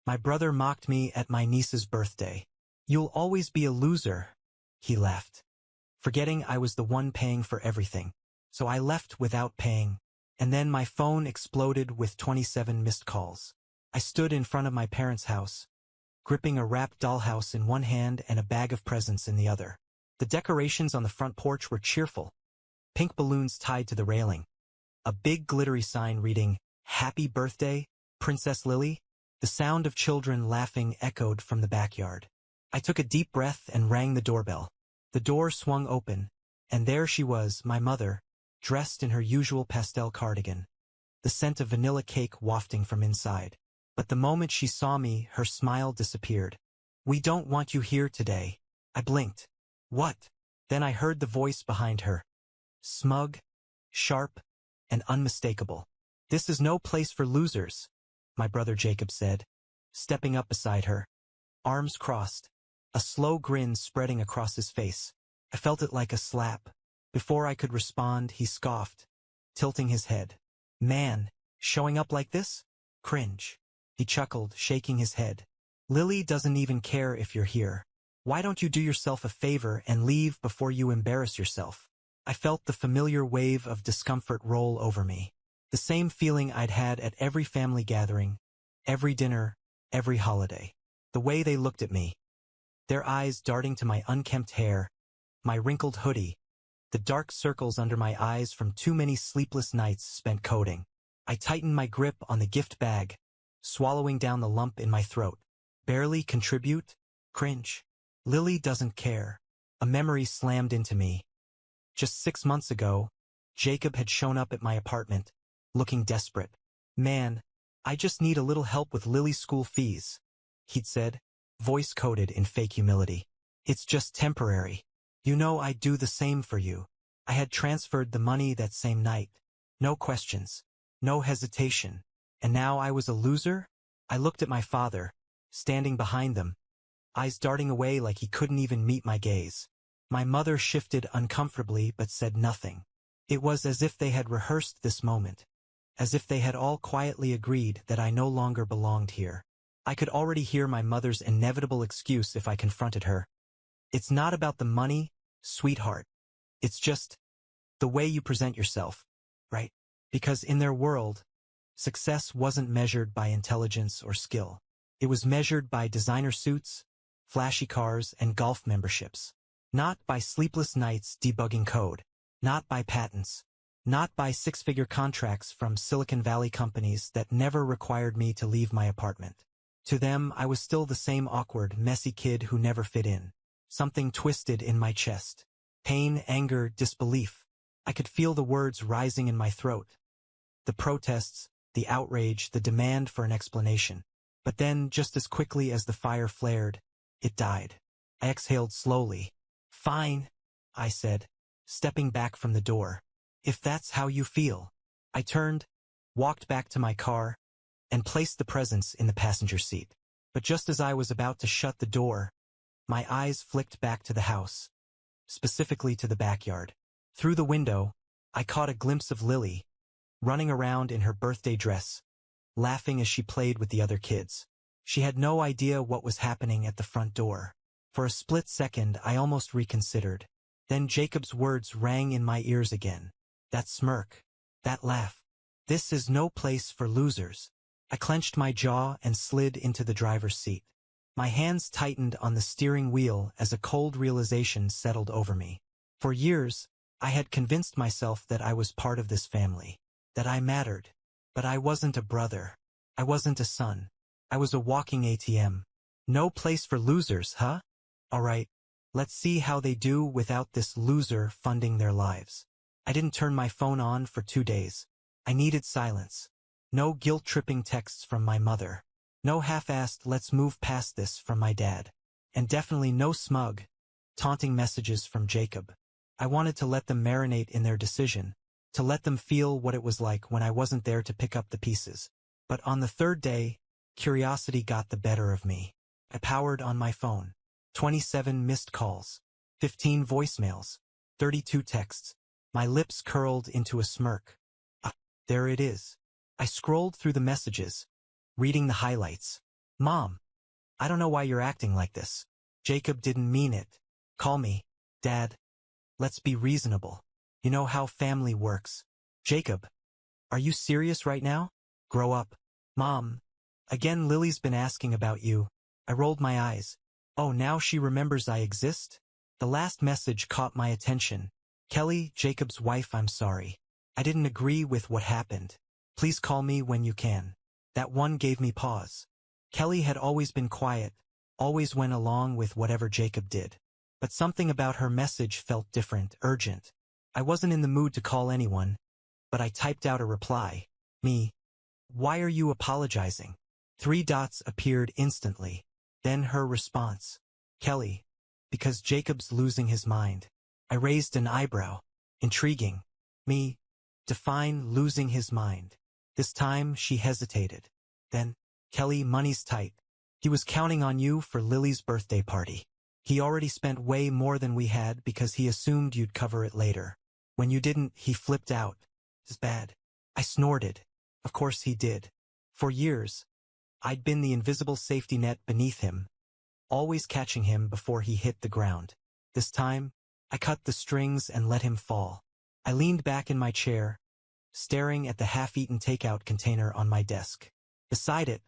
My brother mocked me at my niece's birthday. You'll always be a loser, he laughed, forgetting I was the one paying for everything. So I left without paying, and then my phone exploded with 27 missed calls. I stood in front of my parents' house, gripping a wrapped dollhouse in one hand and a bag of presents in the other. The decorations on the front porch were cheerful, pink balloons tied to the railing, a big glittery sign reading, "Happy Birthday, Princess Lily." The sound of children laughing echoed from the backyard. I took a deep breath and rang the doorbell. The door swung open, and there she was, my mother, dressed in her usual pastel cardigan, the scent of vanilla cake wafting from inside. But the moment she saw me, her smile disappeared. "We don't want you here today." I blinked. "What?" Then I heard the voice behind her. Smug, sharp, and unmistakable. "This is no place for losers," my brother Jacob said, stepping up beside her, arms crossed, a slow grin spreading across his face. I felt it like a slap. Before I could respond, he scoffed, tilting his head. "Man, showing up like this? Cringe." He chuckled, shaking his head. "Lily doesn't even care if you're here. Why don't you do yourself a favor and leave before you embarrass yourself?" I felt the familiar wave of discomfort roll over me. The same feeling I'd had at every family gathering, every dinner, every holiday. The way they looked at me. Their eyes darting to my unkempt hair, my wrinkled hoodie, the dark circles under my eyes from too many sleepless nights spent coding. I tightened my grip on the gift bag, swallowing down the lump in my throat. Barely contribute? Cringe. Lily doesn't care. A memory slammed into me. Just 6 months ago, Jacob had shown up at my apartment, looking desperate. "Man, I just need a little help with Lily's school fees," he'd said, voice coated in fake humility. "It's just temporary. You know I'd do the same for you." I had transferred the money that same night. No questions, no hesitation. And now I was a loser? I looked at my father, standing behind them, eyes darting away like he couldn't even meet my gaze. My mother shifted uncomfortably but said nothing. It was as if they had rehearsed this moment, as if they had all quietly agreed that I no longer belonged here. I could already hear my mother's inevitable excuse if I confronted her. "It's not about the money, sweetheart. It's just the way you present yourself, right?" Because in their world, success wasn't measured by intelligence or skill. It was measured by designer suits, flashy cars, and golf memberships. Not by sleepless nights debugging code. Not by patents. Not by six-figure contracts from Silicon Valley companies that never required me to leave my apartment. To them, I was still the same awkward, messy kid who never fit in. Something twisted in my chest. Pain, anger, disbelief. I could feel the words rising in my throat. The protests, the outrage, the demand for an explanation. But then, just as quickly as the fire flared, it died. I exhaled slowly. "Fine," I said, stepping back from the door. "If that's how you feel." I turned, walked back to my car, and placed the presents in the passenger seat. But just as I was about to shut the door, my eyes flicked back to the house, specifically to the backyard. Through the window, I caught a glimpse of Lily, running around in her birthday dress, laughing as she played with the other kids. She had no idea what was happening at the front door. For a split second, I almost reconsidered. Then Jacob's words rang in my ears again. That smirk, that laugh. "This is no place for losers." I clenched my jaw and slid into the driver's seat. My hands tightened on the steering wheel as a cold realization settled over me. For years, I had convinced myself that I was part of this family, that I mattered. But I wasn't a brother. I wasn't a son. I was a walking ATM. No place for losers, huh? All right, let's see how they do without this loser funding their lives. I didn't turn my phone on for 2 days. I needed silence. No guilt-tripping texts from my mother. No half-assed "let's move past this" from my dad. And definitely no smug, taunting messages from Jacob. I wanted to let them marinate in their decision, to let them feel what it was like when I wasn't there to pick up the pieces. But on the 3rd day, curiosity got the better of me. I powered on my phone. 27 missed calls, 15 voicemails, 32 texts. My lips curled into a smirk. Ah, there it is. I scrolled through the messages, reading the highlights. Mom, I don't know why you're acting like this. Jacob didn't mean it. Call me, Dad. Let's be reasonable. You know how family works. Jacob, are you serious right now? Grow up. Mom. Again, Lily's been asking about you. I rolled my eyes. Oh, now she remembers I exist? The last message caught my attention. Kelly, Jacob's wife, I'm sorry. I didn't agree with what happened. Please call me when you can. That one gave me pause. Kelly had always been quiet, always went along with whatever Jacob did. But something about her message felt different, urgent. I wasn't in the mood to call anyone, but I typed out a reply. Me. Why are you apologizing? 3 dots appeared instantly. Then her response. Kelly. Because Jacob's losing his mind. I raised an eyebrow. Intriguing. Me. Define losing his mind. This time she hesitated. Then, Kelly, money's tight. He was counting on you for Lily's birthday party. He already spent way more than we had because he assumed you'd cover it later. When you didn't, he flipped out. It's bad. I snorted. Of course he did. For years, I'd been the invisible safety net beneath him, always catching him before he hit the ground. This time, I cut the strings and let him fall. I leaned back in my chair, staring at the half-eaten takeout container on my desk. Beside it,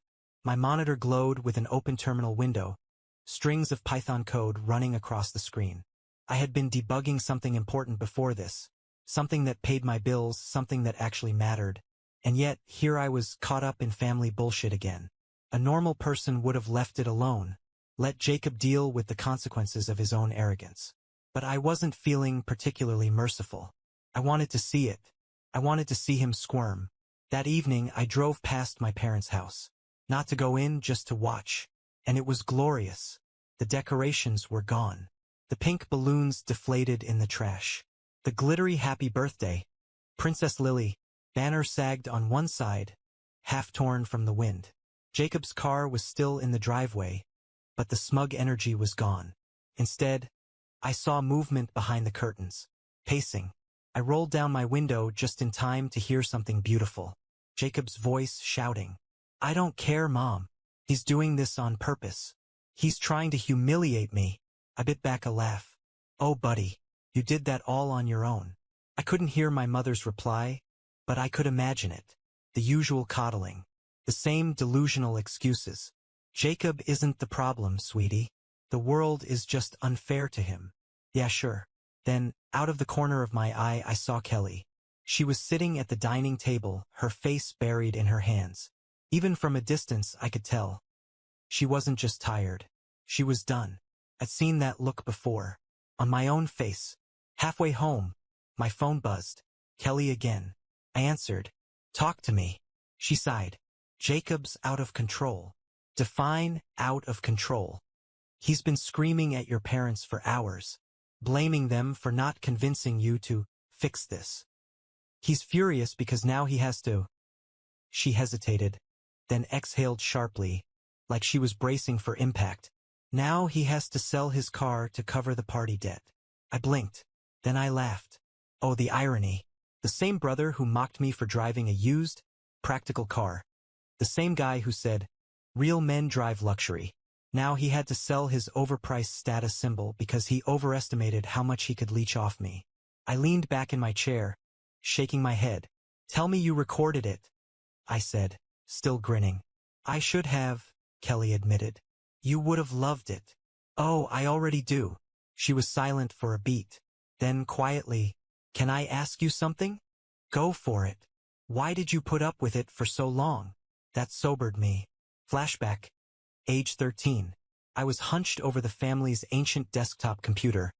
my monitor glowed with an open terminal window, strings of Python code running across the screen. I had been debugging something important before this, something that paid my bills, something that actually mattered. And yet, here I was caught up in family bullshit again. A normal person would have left it alone, let Jacob deal with the consequences of his own arrogance. But I wasn't feeling particularly merciful. I wanted to see it. I wanted to see him squirm. That evening, I drove past my parents' house. Not to go in, just to watch. And it was glorious. The decorations were gone. The pink balloons deflated in the trash. The glittery happy birthday, Princess Lily, banner sagged on one side, half torn from the wind. Jacob's car was still in the driveway, but the smug energy was gone. Instead, I saw movement behind the curtains. Pacing. I rolled down my window just in time to hear something beautiful. Jacob's voice shouting. I don't care, Mom. He's doing this on purpose. He's trying to humiliate me. I bit back a laugh. Oh, buddy, you did that all on your own. I couldn't hear my mother's reply, but I could imagine it. The usual coddling. The same delusional excuses. Jacob isn't the problem, sweetie. The world is just unfair to him. Yeah, sure. Then, out of the corner of my eye, I saw Kelly. She was sitting at the dining table, her face buried in her hands. Even from a distance, I could tell. She wasn't just tired. She was done. I'd seen that look before. On my own face. Halfway home, my phone buzzed. Kelly again. I answered. Talk to me. She sighed. Jacob's out of control. Define out of control. He's been screaming at your parents for hours, blaming them for not convincing you to fix this. He's furious because now he has to. She hesitated, then exhaled sharply, like she was bracing for impact. Now he has to sell his car to cover the party debt. I blinked. Then I laughed. Oh, the irony. The same brother who mocked me for driving a used, practical car. The same guy who said, real men drive luxury. Now he had to sell his overpriced status symbol because he overestimated how much he could leech off me. I leaned back in my chair, shaking my head. Tell me you recorded it, I said, still grinning. I should have, Kelly admitted. You would have loved it. Oh, I already do. She was silent for a beat. Then quietly, can I ask you something? Go for it. Why did you put up with it for so long? That sobered me. Flashback. Age 13. I was hunched over the family's ancient desktop computer,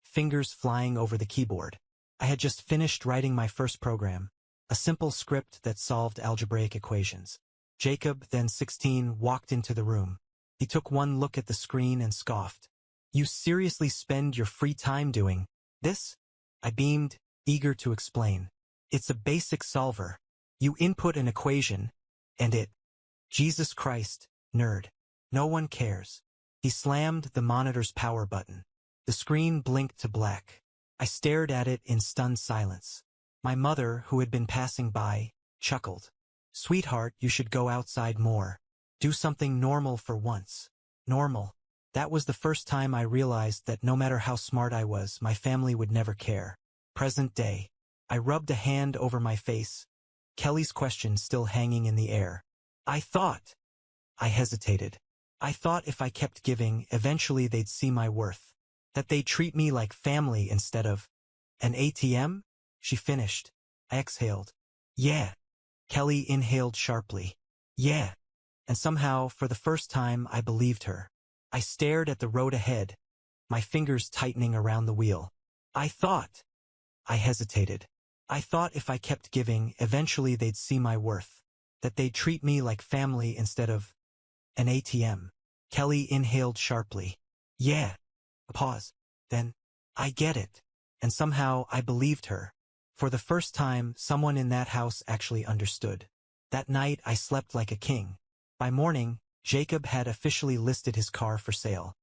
fingers flying over the keyboard. I had just finished writing my first program, a simple script that solved algebraic equations. Jacob, then 16, walked into the room. He took one look at the screen and scoffed. You seriously spend your free time doing this? I beamed, eager to explain. It's a basic solver. You input an equation, and it. Jesus Christ, nerd. No one cares. He slammed the monitor's power button. The screen blinked to black. I stared at it in stunned silence. My mother, who had been passing by, chuckled. Sweetheart, you should go outside more. Do something normal for once. Normal. That was the first time I realized that no matter how smart I was, my family would never care. Present day. I rubbed a hand over my face, Kelly's question still hanging in the air. I thought. I hesitated. I thought if I kept giving, eventually they'd see my worth. That they'd treat me like family instead of an ATM? She finished. I exhaled. Yeah. Kelly inhaled sharply. Yeah. And somehow, for the first time, I believed her. I stared at the road ahead, my fingers tightening around the wheel. I thought. I hesitated. I thought if I kept giving, eventually they'd see my worth. That they'd treat me like family instead of an ATM. Kelly inhaled sharply. Yeah. A pause. Then, I get it. And somehow I believed her. For the first time, someone in that house actually understood. That night I slept like a king. By morning, Jacob had officially listed his car for sale.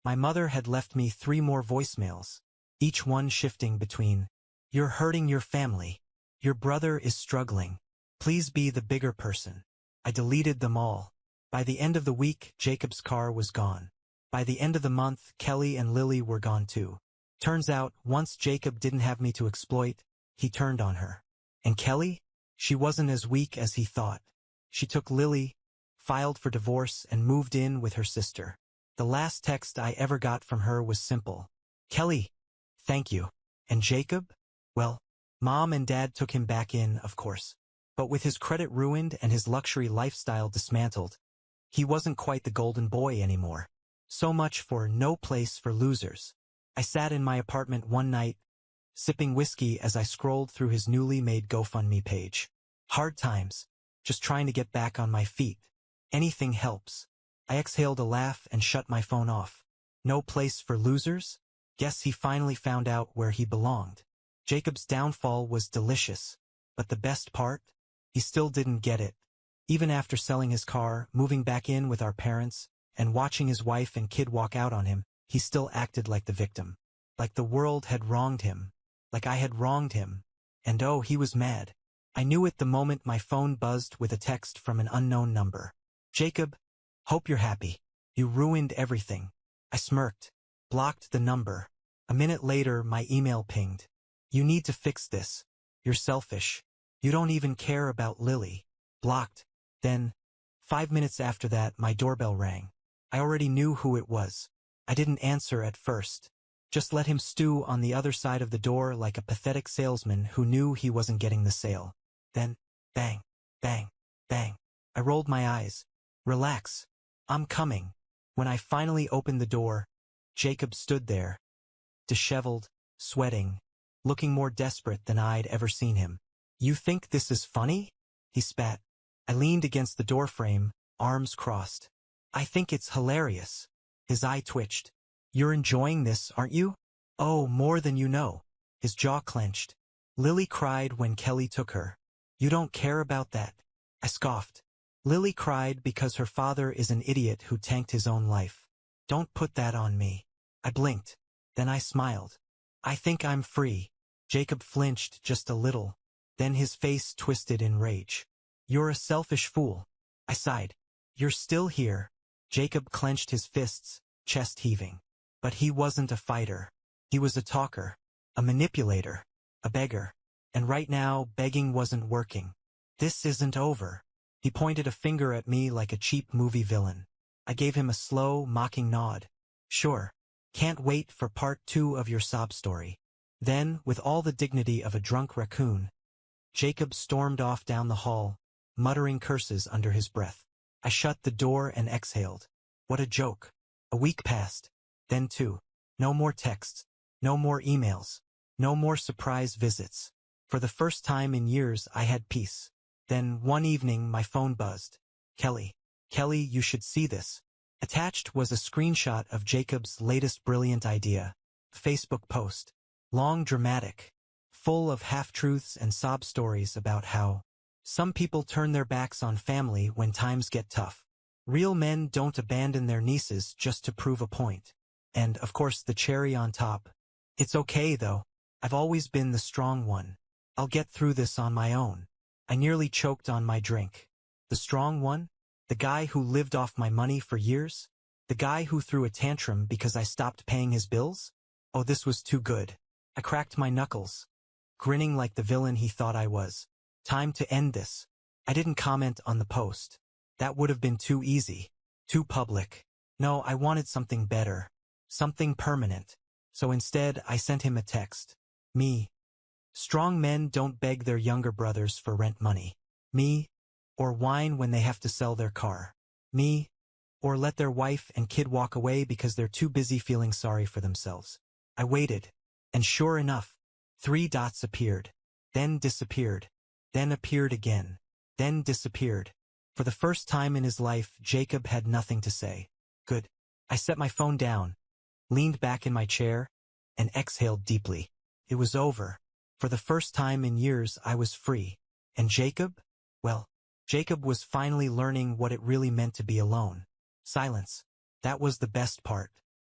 My mother had left me 3 more voicemails, each one shifting between, "You're hurting your family. Your brother is struggling. Please be the bigger person." I deleted them all. By the end of the week, Jacob's car was gone. By the end of the month, Kelly and Lily were gone too. Turns out, once Jacob didn't have me to exploit, he turned on her. And Kelly? She wasn't as weak as he thought. She took Lily, filed for divorce, and moved in with her sister. The last text I ever got from her was simple. "Kelly, thank you." And Jacob? Well, Mom and Dad took him back in, of course. But with his credit ruined and his luxury lifestyle dismantled, he wasn't quite the golden boy anymore. So much for no place for losers. I sat in my apartment one night, sipping whiskey as I scrolled through his newly made GoFundMe page. Hard times. Just trying to get back on my feet. Anything helps. I exhaled a laugh and shut my phone off. No place for losers? Guess he finally found out where he belonged. Jacob's downfall was delicious. But the best part? He still didn't get it. Even after selling his car, moving back in with our parents, and watching his wife and kid walk out on him, he still acted like the victim. Like the world had wronged him. Like I had wronged him. And oh, he was mad. I knew it the moment my phone buzzed with a text from an unknown number. "Jacob, hope you're happy. You ruined everything." I smirked, blocked the number. A minute later, my email pinged. "You need to fix this. You're selfish. You don't even care about Lily." Blocked. Then, 5 minutes after that, my doorbell rang. I already knew who it was. I didn't answer at first. Just let him stew on the other side of the door like a pathetic salesman who knew he wasn't getting the sale. Then, bang, bang, bang. I rolled my eyes. "Relax. I'm coming." When I finally opened the door, Jacob stood there, disheveled, sweating, looking more desperate than I'd ever seen him. "You think this is funny?" he spat. I leaned against the doorframe, arms crossed. "I think it's hilarious." His eye twitched. "You're enjoying this, aren't you?" "Oh, more than you know." His jaw clenched. "Lily cried when Kelly took her. You don't care about that." I scoffed. "Lily cried because her father is an idiot who tanked his own life. Don't put that on me." I blinked. Then I smiled. "I think I'm free." Jacob flinched just a little. Then his face twisted in rage. "You're a selfish fool." I sighed. "You're still here." Jacob clenched his fists, chest heaving. But he wasn't a fighter. He was a talker, a manipulator, a beggar. And right now, begging wasn't working. "This isn't over." He pointed a finger at me like a cheap movie villain. I gave him a slow, mocking nod. "Sure. Can't wait for part 2 of your sob story." Then, with all the dignity of a drunk raccoon, Jacob stormed off down the hall, muttering curses under his breath. I shut the door and exhaled. What a joke. A week passed. Then 2. No more texts. No more emails. No more surprise visits. For the first time in years, I had peace. Then, one evening, my phone buzzed. "Kelly. Kelly, you should see this." Attached was a screenshot of Jacob's latest brilliant idea. A Facebook post. Long, dramatic. Full of half-truths and sob stories about how some people turn their backs on family when times get tough. Real men don't abandon their nieces just to prove a point. And, of course, the cherry on top. "It's okay, though. I've always been the strong one. I'll get through this on my own." I nearly choked on my drink. The strong one? The guy who lived off my money for years? The guy who threw a tantrum because I stopped paying his bills? Oh, this was too good. I cracked my knuckles, grinning like the villain he thought I was. Time to end this. I didn't comment on the post. That would have been too easy. Too public. No, I wanted something better. Something permanent. So instead, I sent him a text. Me. Strong men don't beg their younger brothers for rent money. Me. Or whine when they have to sell their car. Me. Or let their wife and kid walk away because they're too busy feeling sorry for themselves. I waited. And sure enough, 3 dots appeared. Then disappeared. Then appeared again. Then disappeared. For the first time in his life, Jacob had nothing to say. Good. I set my phone down, leaned back in my chair, and exhaled deeply. It was over. For the first time in years, I was free. And Jacob? Well, Jacob was finally learning what it really meant to be alone. Silence. That was the best part.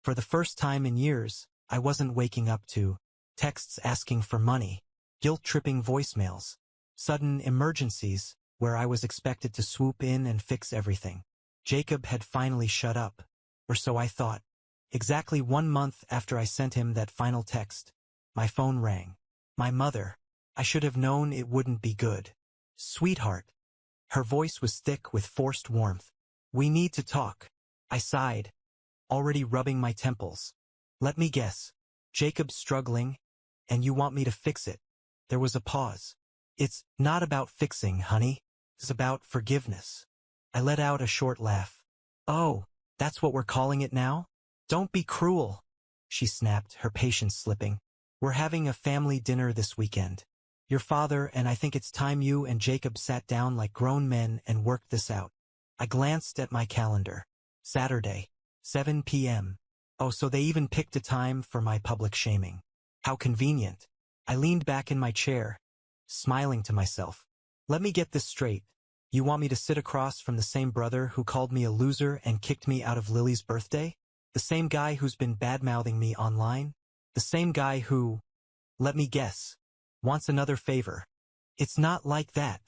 For the first time in years, I wasn't waking up to texts asking for money, guilt-tripping voicemails, sudden emergencies where I was expected to swoop in and fix everything. Jacob had finally shut up, or so I thought. Exactly 1 month after I sent him that final text, my phone rang. My mother. I should have known it wouldn't be good. Sweetheart. Her voice was thick with forced warmth. We need to talk. I sighed, already rubbing my temples. Let me guess. Jacob's struggling, and you want me to fix it. There was a pause. It's not about fixing, honey. It's about forgiveness. I let out a short laugh. Oh, that's what we're calling it now? Don't be cruel, she snapped, her patience slipping. We're having a family dinner this weekend. Your father and I think it's time you and Jacob sat down like grown men and worked this out. I glanced at my calendar. Saturday, 7 p.m. Oh, so they even picked a time for my public shaming. How convenient. I leaned back in my chair, smiling to myself. Let me get this straight. You want me to sit across from the same brother who called me a loser and kicked me out of Lily's birthday? The same guy who's been bad-mouthing me online? The same guy who, let me guess, wants another favor. It's not like that,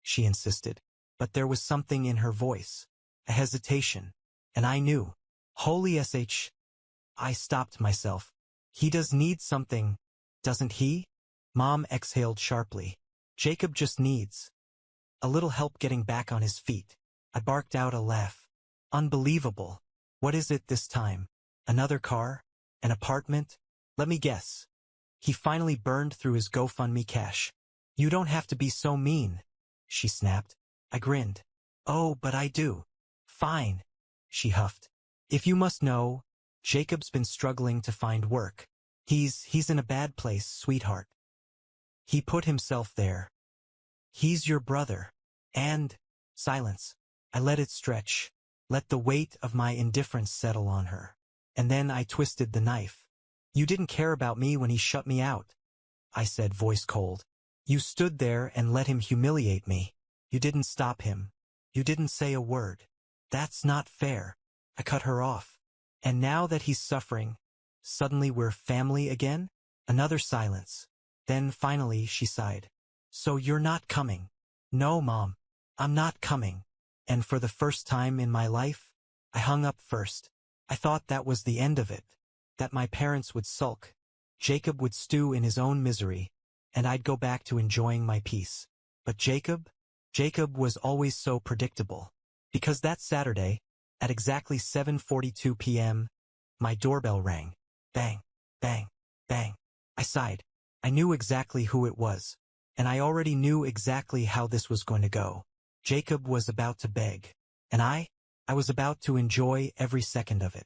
she insisted. But there was something in her voice, a hesitation, and I knew. Holy sh! I stopped myself. He does need something, doesn't he? Mom exhaled sharply. Jacob just needs a little help getting back on his feet. I barked out a laugh. Unbelievable. What is it this time? Another car? An apartment? Let me guess. He finally burned through his GoFundMe cash. You don't have to be so mean, she snapped. I grinned. Oh, but I do. Fine, she huffed. If you must know, Jacob's been struggling to find work. He's in a bad place, sweetheart. He put himself there. He's your brother. And, silence. I let it stretch. Let the weight of my indifference settle on her. And then I twisted the knife. You didn't care about me when he shut me out, I said, voice cold. You stood there and let him humiliate me. You didn't stop him. You didn't say a word. That's not fair. I cut her off. And now that he's suffering, suddenly we're family again? Another silence. Then finally she sighed. So you're not coming? No, Mom. I'm not coming. And for the first time in my life, I hung up first. I thought that was the end of it. That my parents would sulk. Jacob would stew in his own misery, and I'd go back to enjoying my peace. But Jacob was always so predictable. Because that Saturday, at exactly 7:42 p.m., my doorbell rang. Bang, bang, bang. I sighed. I knew exactly who it was. And I already knew exactly how this was going to go. Jacob was about to beg. And I was about to enjoy every second of it.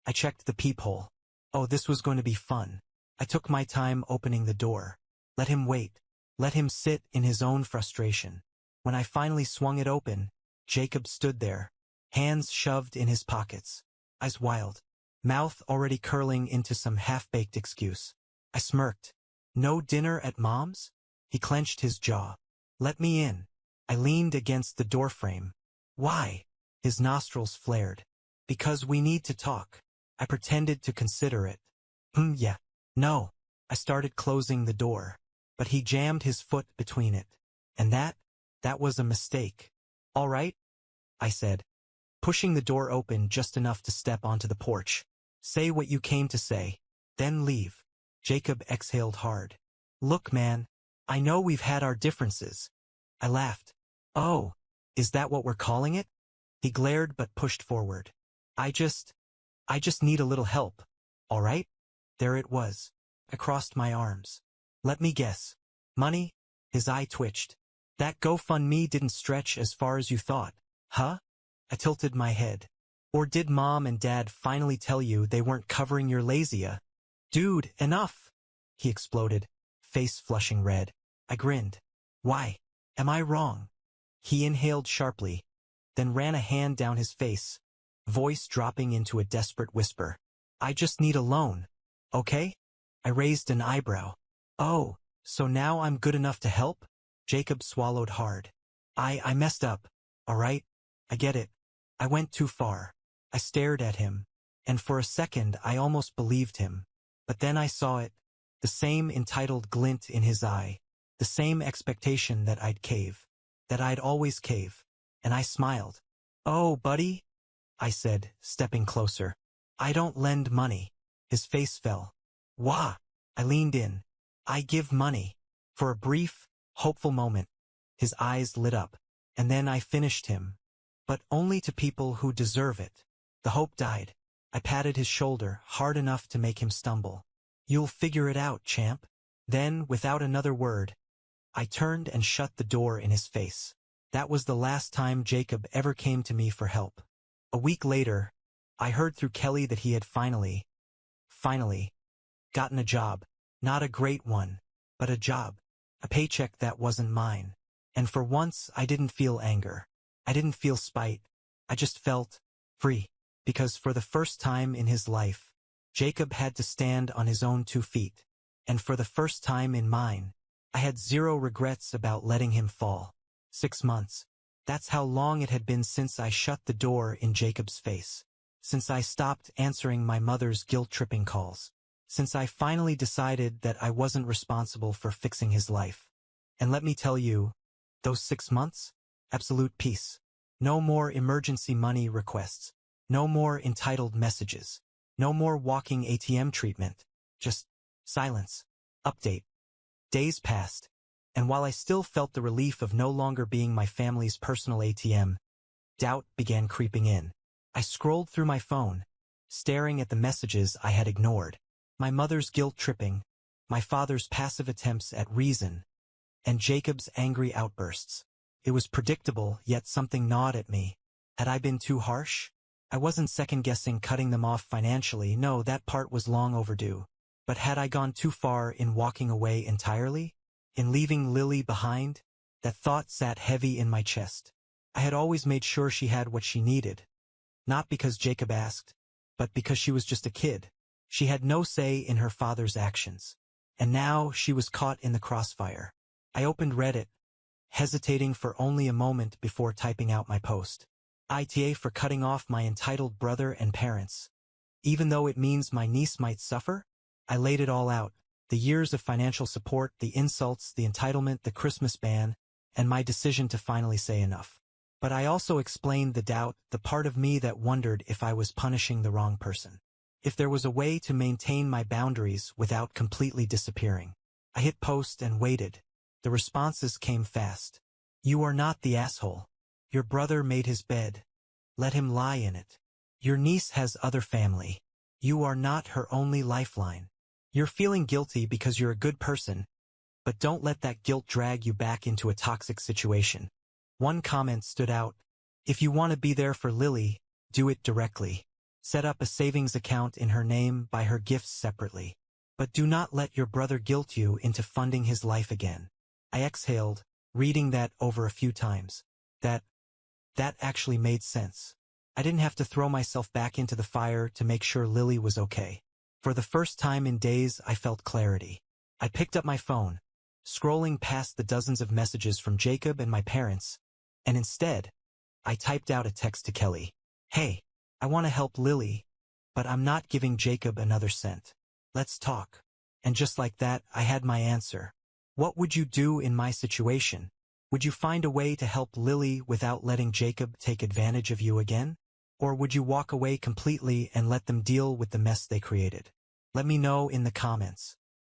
I checked the peephole. Oh, this was going to be fun. I took my time opening the door. Let him wait. Let him sit in his own frustration. When I finally swung it open, Jacob stood there, hands shoved in his pockets, eyes wild, mouth already curling into some half-baked excuse. I smirked. No dinner at Mom's? He clenched his jaw. Let me in. I leaned against the doorframe. Why? His nostrils flared. Because we need to talk. I pretended to consider it. Yeah. No. I started closing the door. But he jammed his foot between it. And that was a mistake. All right? I said, pushing the door open just enough to step onto the porch. Say what you came to say, then leave. Jacob exhaled hard. Look, man, I know we've had our differences. I laughed. Oh, is that what we're calling it? He glared but pushed forward. I just need a little help. All right? There it was. I crossed my arms. Let me guess. Money? His eye twitched. That GoFundMe didn't stretch as far as you thought, huh? I tilted my head. Or did Mom and Dad finally tell you they weren't covering your lazia? Dude, enough! He exploded, face flushing red. I grinned. Why? Am I wrong? He inhaled sharply, then ran a hand down his face, voice dropping into a desperate whisper. I just need a loan, okay? I raised an eyebrow. Oh, so now I'm good enough to help? Jacob swallowed hard. I messed up, all right? I get it. I went too far. I stared at him, and for a second I almost believed him. But then I saw it, the same entitled glint in his eye, the same expectation that I'd cave, that I'd always cave, and I smiled. Oh, buddy, I said, stepping closer. I don't lend money. His face fell. Wah! I leaned in. I give money. For a brief, hopeful moment, his eyes lit up, and then I finished him. But only to people who deserve it. The hope died. I patted his shoulder hard enough to make him stumble. You'll figure it out, champ. Then, without another word, I turned and shut the door in his face. That was the last time Jacob ever came to me for help. A week later, I heard through Kelly that he had finally, gotten a job. Not a great one, but a job. A paycheck that wasn't mine. And for once, I didn't feel anger. I didn't feel spite. I just felt free. Because for the first time in his life, Jacob had to stand on his own 2 feet. And for the first time in mine, I had zero regrets about letting him fall. 6 months. That's how long it had been since I shut the door in Jacob's face. Since I stopped answering my mother's guilt-tripping calls. Since I finally decided that I wasn't responsible for fixing his life. And let me tell you, those 6 months? Absolute peace. No more emergency money requests. No more entitled messages. No more walking ATM treatment. Just silence. Update. Days passed, and while I still felt the relief of no longer being my family's personal ATM, doubt began creeping in. I scrolled through my phone, staring at the messages I had ignored. My mother's guilt-tripping, my father's passive attempts at reason, and Jacob's angry outbursts. It was predictable, yet something gnawed at me. Had I been too harsh? I wasn't second-guessing cutting them off financially, no, that part was long overdue. But had I gone too far in walking away entirely? In leaving Lily behind? That thought sat heavy in my chest. I had always made sure she had what she needed. Not because Jacob asked, but because she was just a kid. She had no say in her father's actions. And now she was caught in the crossfire. I opened Reddit, hesitating for only a moment before typing out my post. ITA for cutting off my entitled brother and parents. Even though it means my niece might suffer? I laid it all out. The years of financial support, the insults, the entitlement, the Christmas ban, and my decision to finally say enough. But I also explained the doubt, the part of me that wondered if I was punishing the wrong person. If there was a way to maintain my boundaries without completely disappearing. I hit post and waited. The responses came fast. You are not the asshole. Your brother made his bed. Let him lie in it. Your niece has other family. You are not her only lifeline. You're feeling guilty because you're a good person, but don't let that guilt drag you back into a toxic situation. One comment stood out. If you want to be there for Lily, do it directly. Set up a savings account in her name, buy her gifts separately. But do not let your brother guilt you into funding his life again. I exhaled, reading that over a few times. That actually made sense. I didn't have to throw myself back into the fire to make sure Lily was okay. For the first time in days, I felt clarity. I picked up my phone, scrolling past the dozens of messages from Jacob and my parents, and instead, I typed out a text to Kelly. Hey, I want to help Lily, but I'm not giving Jacob another cent. Let's talk. And just like that, I had my answer. What would you do in my situation? Would you find a way to help Lily without letting Jacob take advantage of you again? Or would you walk away completely and let them deal with the mess they created? Let me know in the comments.